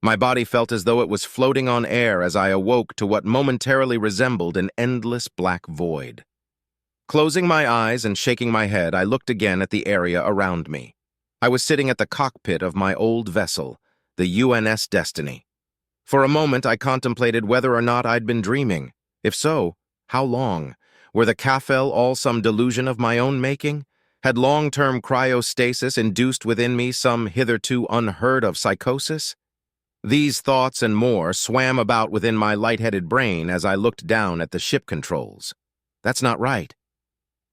My body felt as though it was floating on air as I awoke to what momentarily resembled an endless black void. Closing my eyes and shaking my head, I looked again at the area around me. I was sitting at the cockpit of my old vessel, the UNS Destiny. For a moment, I contemplated whether or not I'd been dreaming. If so, how long? Were the Kafel all some delusion of my own making? Had long-term cryostasis induced within me some hitherto unheard-of psychosis? These thoughts and more swam about within my lightheaded brain as I looked down at the ship controls. That's not right.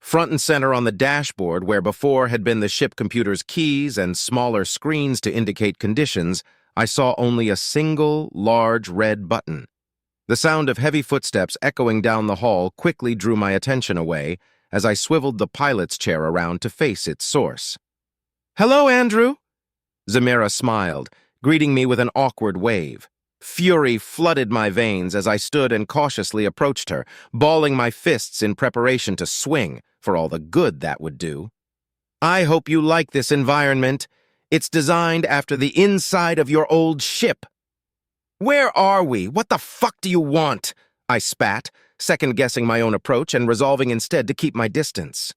Front and center on the dashboard, where before had been the ship computer's keys and smaller screens to indicate conditions, I saw only a single, large red button. The sound of heavy footsteps echoing down the hall quickly drew my attention away as I swiveled the pilot's chair around to face its source. "Hello, Andrew." Zamira smiled, greeting me with an awkward wave. Fury flooded my veins as I stood and cautiously approached her, balling my fists in preparation to swing, for all the good that would do. "I hope you like this environment. It's designed after the inside of your old ship." "Where are we? What the fuck do you want?" I spat, second-guessing my own approach and resolving instead to keep my distance.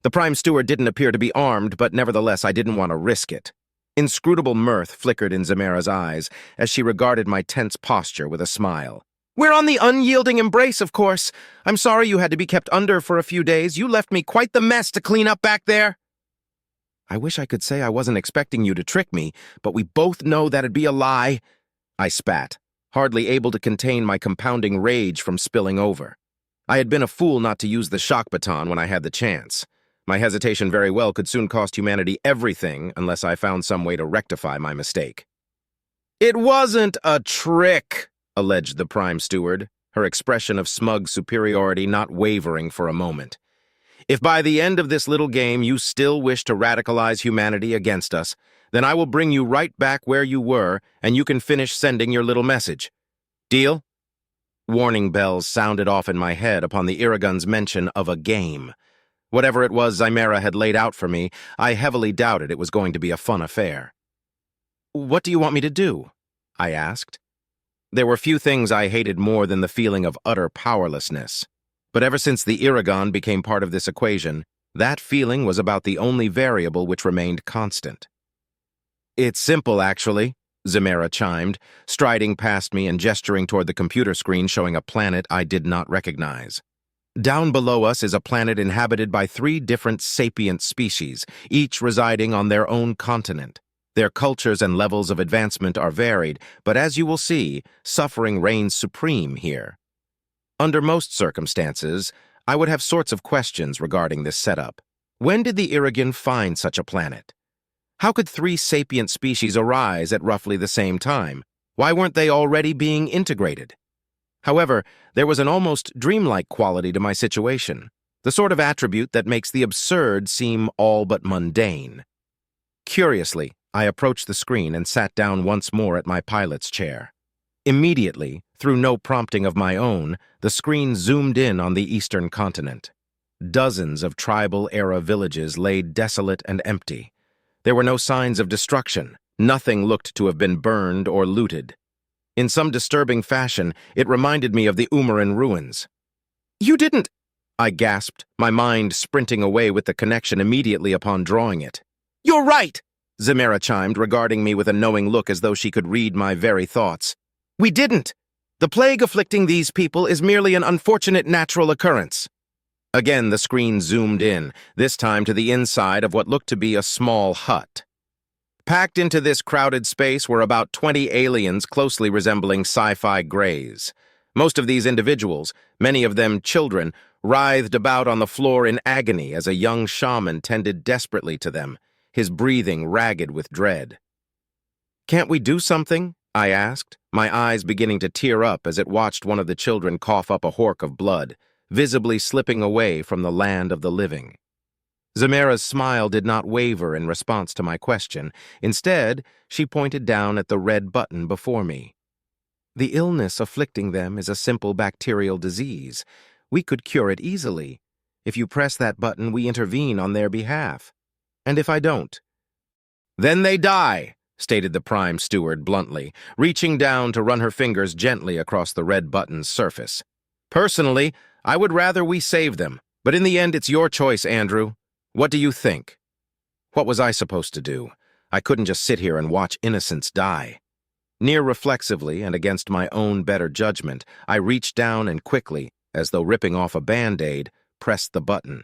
The Prime Steward didn't appear to be armed, but nevertheless I didn't want to risk it. Inscrutable mirth flickered in Zamira's eyes as she regarded my tense posture with a smile. "We're on the unyielding embrace, of course. I'm sorry you had to be kept under for a few days. You left me quite the mess to clean up back there." "I wish I could say I wasn't expecting you to trick me, but we both know that'd be a lie," I spat, hardly able to contain my compounding rage from spilling over. I had been a fool not to use the shock baton when I had the chance. My hesitation very well could soon cost humanity everything unless I found some way to rectify my mistake. "It wasn't a trick," alleged the Prime Steward, her expression of smug superiority not wavering for a moment. "If by the end of this little game you still wish to radicalize humanity against us, then I will bring you right back where you were and you can finish sending your little message. Deal?" Warning bells sounded off in my head upon the Irrigun's mention of a game. Whatever it was Zamira had laid out for me, I heavily doubted it was going to be a fun affair. "What do you want me to do?" I asked. There were few things I hated more than the feeling of utter powerlessness. But ever since the Irrigun became part of this equation, that feeling was about the only variable which remained constant. "It's simple, actually," Zamira chimed, striding past me and gesturing toward the computer screen showing a planet I did not recognize. "Down below us is a planet inhabited by 3 different sapient species, each residing on their own continent. Their cultures and levels of advancement are varied, but as you will see, suffering reigns supreme here. Under most circumstances, I would have sorts of questions regarding this setup. When did the Irrigun find such a planet? How could 3 sapient species arise at roughly the same time? Why weren't they already being integrated? However, there was an almost dreamlike quality to my situation, the sort of attribute that makes the absurd seem all but mundane. Curiously, I approached the screen and sat down once more at my pilot's chair. Immediately, through no prompting of my own, the screen zoomed in on the eastern continent. Dozens of tribal-era villages lay desolate and empty. There were no signs of destruction. Nothing looked to have been burned or looted. In some disturbing fashion, it reminded me of the Umaran ruins. "You didn't—" I gasped, my mind sprinting away with the connection immediately upon drawing it. "You're right," Zamira chimed, regarding me with a knowing look as though she could read my very thoughts. "We didn't. The plague afflicting these people is merely an unfortunate natural occurrence." Again, the screen zoomed in, this time to the inside of what looked to be a small hut. Packed into this crowded space were about 20 aliens closely resembling SciFi greys. Most of these individuals, many of them children, writhed about on the floor in agony as a young shaman tended desperately to them, his breathing ragged with dread. "Can't we do something?" I asked, my eyes beginning to tear up as it watched one of the children cough up a hork of blood, visibly slipping away from the land of the living. Zamira's smile did not waver in response to my question. Instead, she pointed down at the red button before me. "The illness afflicting them is a simple bacterial disease. We could cure it easily. If you press that button, we intervene on their behalf. And if I don't?" "Then they die," stated the Prime Steward bluntly, reaching down to run her fingers gently across the red button's surface. Personally, I would rather we save them, but in the end it's your choice, Andrew. What do you think? What was I supposed to do? I couldn't just sit here and watch innocents die. Near reflexively and against my own better judgment, I reached down and quickly, as though ripping off a Band-Aid, pressed the button.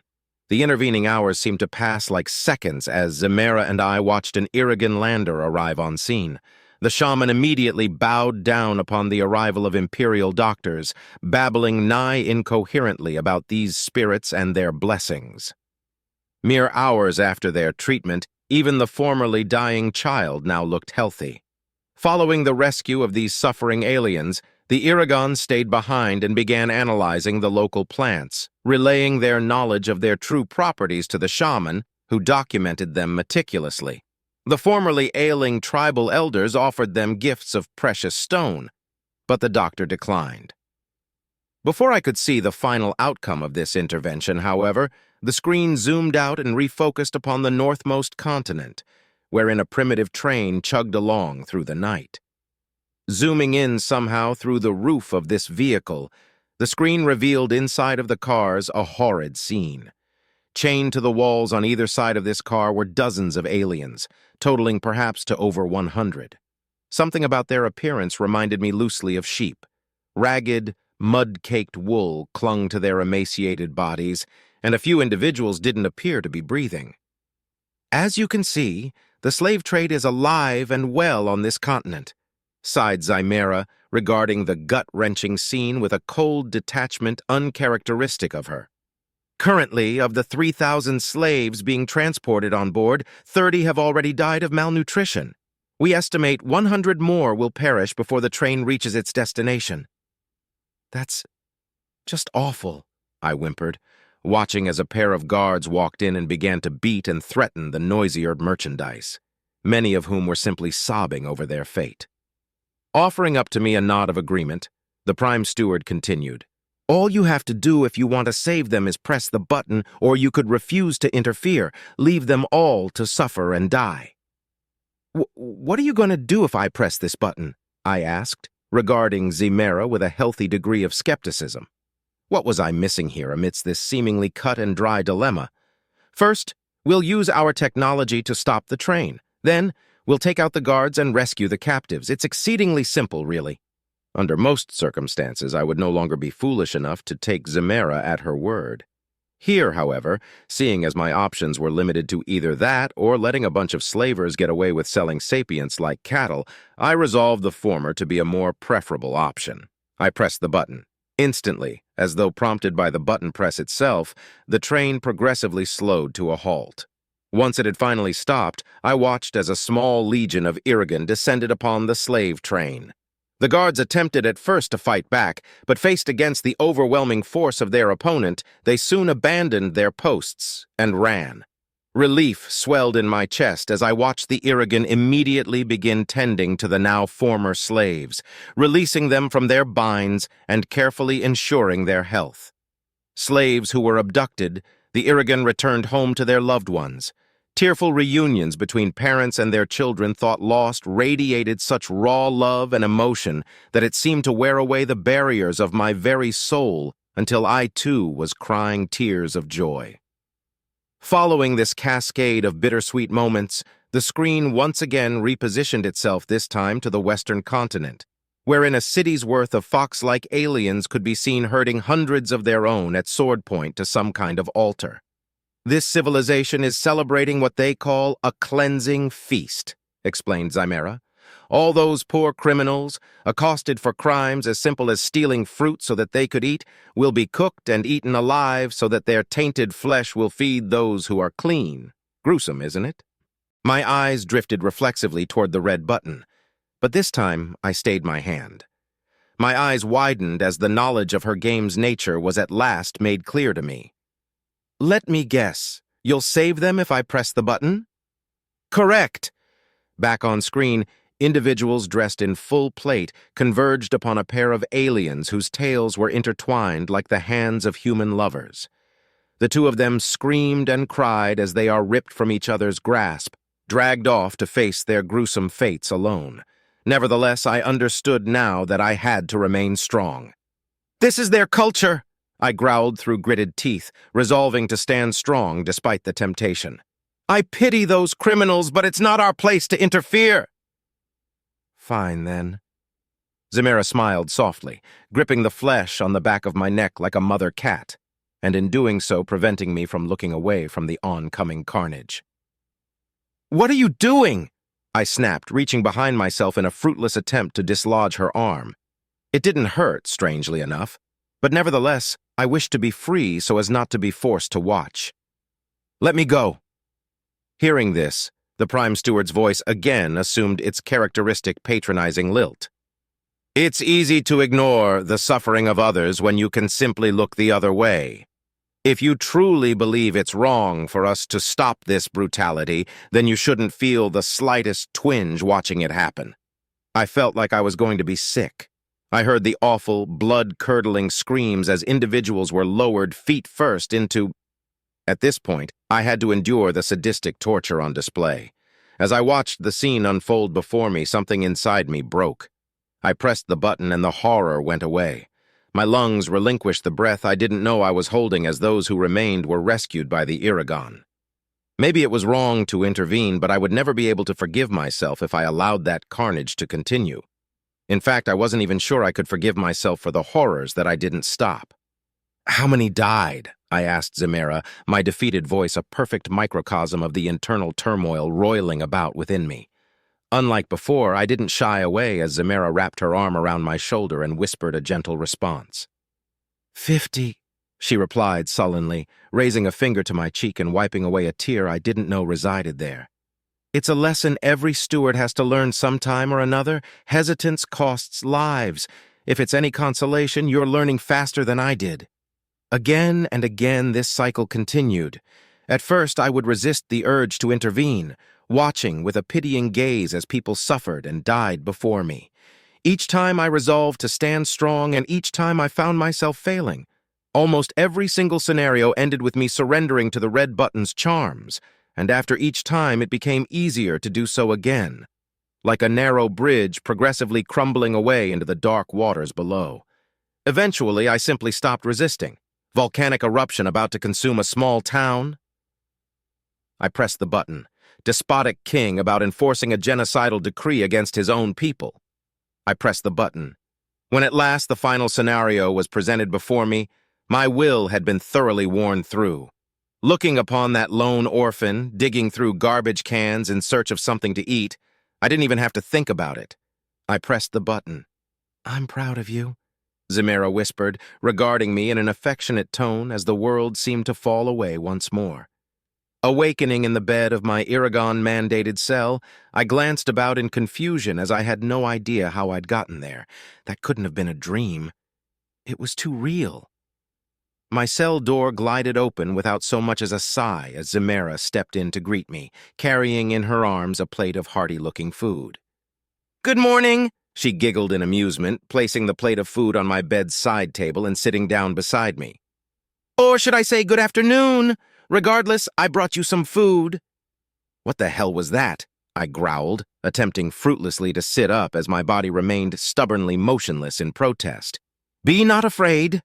The intervening hours seemed to pass like seconds as Zemera and I watched an Irigan lander arrive on scene. The shaman immediately bowed down upon the arrival of Imperial doctors, babbling nigh incoherently about these spirits and their blessings. Mere hours after their treatment, even the formerly dying child now looked healthy. Following the rescue of these suffering aliens, the Irigan stayed behind and began analyzing the local plants, relaying their knowledge of their true properties to the shaman, who documented them meticulously. The formerly ailing tribal elders offered them gifts of precious stone, but the doctor declined. Before I could see the final outcome of this intervention, however, the screen zoomed out and refocused upon the northmost continent, wherein a primitive train chugged along through the night. Zooming in somehow through the roof of this vehicle, the screen revealed inside of the cars a horrid scene. Chained to the walls on either side of this car were dozens of aliens, totaling perhaps to over 100. Something about their appearance reminded me loosely of sheep. Ragged, mud-caked wool clung to their emaciated bodies, and a few individuals didn't appear to be breathing. As you can see, the slave trade is alive and well on this continent, sighed Zemera, regarding the gut-wrenching scene with a cold detachment uncharacteristic of her. Currently, of the 3,000 slaves being transported on board, 30 have already died of malnutrition. We estimate 100 more will perish before the train reaches its destination. That's just awful, I whimpered, watching as a pair of guards walked in and began to beat and threaten the noisier merchandise, many of whom were simply sobbing over their fate. Offering up to me a nod of agreement, the Prime Steward continued, "All you have to do if you want to save them is press the button, or you could refuse to interfere, leave them all to suffer and die." What are you going to do if I press this button?" I asked, regarding Zemera with a healthy degree of skepticism. What was I missing here amidst this seemingly cut-and-dry dilemma? First, we'll use our technology to stop the train. Then, we'll take out the guards and rescue the captives. It's exceedingly simple, really. Under most circumstances, I would no longer be foolish enough to take Zemera at her word. Here, however, seeing as my options were limited to either that or letting a bunch of slavers get away with selling sapients like cattle, I resolved the former to be a more preferable option. I pressed the button. Instantly, as though prompted by the button press itself, the train progressively slowed to a halt. Once it had finally stopped, I watched as a small legion of Irigan descended upon the slave train. The guards attempted at first to fight back, but faced against the overwhelming force of their opponent, they soon abandoned their posts and ran. Relief swelled in my chest as I watched the Irigan immediately begin tending to the now former slaves, releasing them from their binds and carefully ensuring their health. Slaves who were abducted, the Irigan returned home to their loved ones. Tearful reunions between parents and their children thought lost radiated such raw love and emotion that it seemed to wear away the barriers of my very soul until I too was crying tears of joy. Following this cascade of bittersweet moments, the screen once again repositioned itself, this time to the western continent, wherein a city's worth of fox-like aliens could be seen herding hundreds of their own at sword point to some kind of altar. "This civilization is celebrating what they call a cleansing feast," explained Zemera. "All those poor criminals, accosted for crimes as simple as stealing fruit so that they could eat, will be cooked and eaten alive so that their tainted flesh will feed those who are clean. Gruesome, isn't it?" My eyes drifted reflexively toward the red button, but this time I stayed my hand. My eyes widened as the knowledge of her game's nature was at last made clear to me. "Let me guess, you'll save them if I press the button?" "Correct!" Back on screen, individuals dressed in full plate converged upon a pair of aliens whose tails were intertwined like the hands of human lovers. The two of them screamed and cried as they are ripped from each other's grasp, dragged off to face their gruesome fates alone. Nevertheless, I understood now that I had to remain strong. "This is their culture," I growled through gritted teeth, resolving to stand strong despite the temptation. "I pity those criminals, but it's not our place to interfere." "Fine, then." Zemira smiled softly, gripping the flesh on the back of my neck like a mother cat, and in doing so preventing me from looking away from the oncoming carnage. "What are you doing?" I snapped, reaching behind myself in a fruitless attempt to dislodge her arm. It didn't hurt, strangely enough, but nevertheless, I wished to be free so as not to be forced to watch. "Let me go." Hearing this, the Prime Steward's voice again assumed its characteristic patronizing lilt. "It's easy to ignore the suffering of others when you can simply look the other way. If you truly believe it's wrong for us to stop this brutality, then you shouldn't feel the slightest twinge watching it happen." I felt like I was going to be sick. I heard the awful, blood-curdling screams as individuals were lowered feet first into... At this point, I had to endure the sadistic torture on display. As I watched the scene unfold before me, something inside me broke. I pressed the button and the horror went away. My lungs relinquished the breath I didn't know I was holding as those who remained were rescued by the Iragon. Maybe it was wrong to intervene, but I would never be able to forgive myself if I allowed that carnage to continue. In fact, I wasn't even sure I could forgive myself for the horrors that I didn't stop. "How many died?" I asked Zemira, my defeated voice a perfect microcosm of the internal turmoil roiling about within me. Unlike before, I didn't shy away as Zemira wrapped her arm around my shoulder and whispered a gentle response. 50, she replied sullenly, raising a finger to my cheek and wiping away a tear I didn't know resided there. "It's a lesson every steward has to learn sometime or another. Hesitance costs lives. If it's any consolation, you're learning faster than I did." Again and again this cycle continued. At first I would resist the urge to intervene, watching with a pitying gaze as people suffered and died before me. Each time I resolved to stand strong, and each time I found myself failing. Almost every single scenario ended with me surrendering to the red button's charms, and after each time it became easier to do so again, like a narrow bridge progressively crumbling away into the dark waters below. Eventually, I simply stopped resisting. Volcanic eruption about to consume a small town? I pressed the button. Despotic king about enforcing a genocidal decree against his own people. I pressed the button. When at last the final scenario was presented before me, my will had been thoroughly worn through. Looking upon that lone orphan, digging through garbage cans in search of something to eat, I didn't even have to think about it. I pressed the button. "I'm proud of you," Zemira whispered, regarding me in an affectionate tone as the world seemed to fall away once more. Awakening in the bed of my Iragon-mandated cell, I glanced about in confusion as I had no idea how I'd gotten there. That couldn't have been a dream. It was too real. My cell door glided open without so much as a sigh as Zemira stepped in to greet me, carrying in her arms a plate of hearty-looking food. "Good morning," she giggled in amusement, placing the plate of food on my bed's side table and sitting down beside me. "Or should I say good afternoon? Regardless, I brought you some food." "What the hell was that?" I growled, attempting fruitlessly to sit up as my body remained stubbornly motionless in protest. "Be not afraid."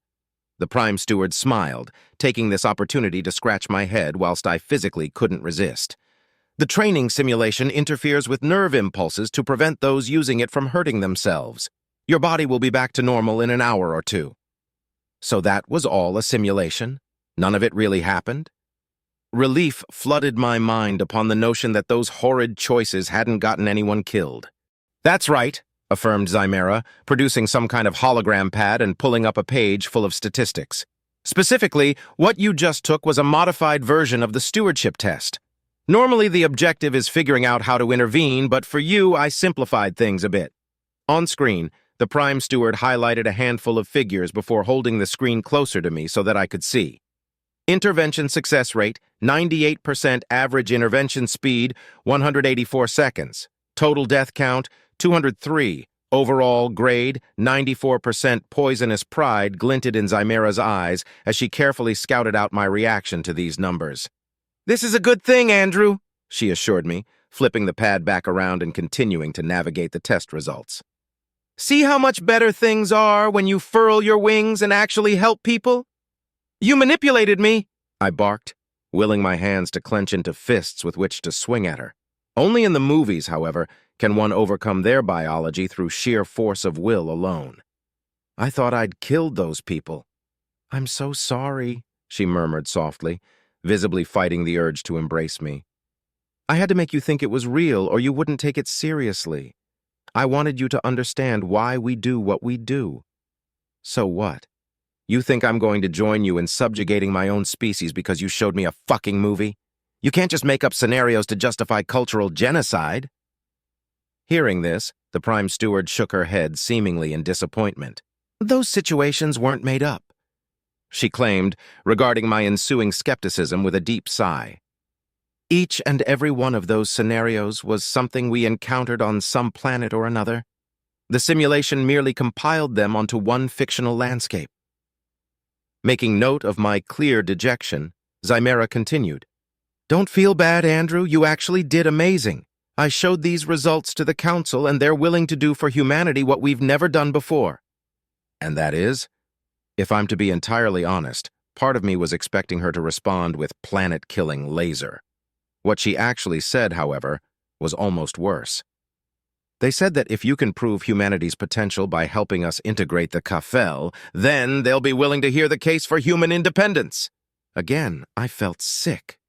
The Prime Steward smiled, taking this opportunity to scratch my head whilst I physically couldn't resist. "The training simulation interferes with nerve impulses to prevent those using it from hurting themselves. Your body will be back to normal in an hour or two." So that was all a simulation? None of it really happened? Relief flooded my mind upon the notion that those horrid choices hadn't gotten anyone killed. "That's right," affirmed Zemira, producing some kind of hologram pad and pulling up a page full of statistics. "Specifically, what you just took was a modified version of the stewardship test. Normally, the objective is figuring out how to intervene, but for you, I simplified things a bit." On screen, the Prime Steward highlighted a handful of figures before holding the screen closer to me so that I could see. Intervention success rate, 98%. Average intervention speed, 184 seconds. Total death count, 203. Overall grade, 94%. Poisonous pride glinted in Zemira's eyes as she carefully scouted out my reaction to these numbers. "This is a good thing, Andrew," she assured me, flipping the pad back around and continuing to navigate the test results. See how much better things are when you furl your wings and actually help people? You manipulated me, I barked, willing my hands to clench into fists with which to swing at her. Only in the movies, however, can one overcome their biology through sheer force of will alone. I thought I'd killed those people. I'm so sorry, she murmured softly, visibly fighting the urge to embrace me. I had to make you think it was real, or you wouldn't take it seriously. I wanted you to understand why we do what we do. So what? You think I'm going to join you in subjugating my own species because you showed me a fucking movie? You can't just make up scenarios to justify cultural genocide. Hearing this, the Prime Steward shook her head, seemingly in disappointment. Those situations weren't made up, she claimed, regarding my ensuing skepticism with a deep sigh. Each and every one of those scenarios was something we encountered on some planet or another. The simulation merely compiled them onto one fictional landscape. Making note of my clear dejection, Zymera continued. Don't feel bad, Andrew. You actually did amazing. I showed these results to the Council, and they're willing to do for humanity what we've never done before. And that is? If I'm to be entirely honest, part of me was expecting her to respond with planet-killing laser. What she actually said, however, was almost worse. They said that if you can prove humanity's potential by helping us integrate the Kafel, then they'll be willing to hear the case for human independence. Again, I felt sick.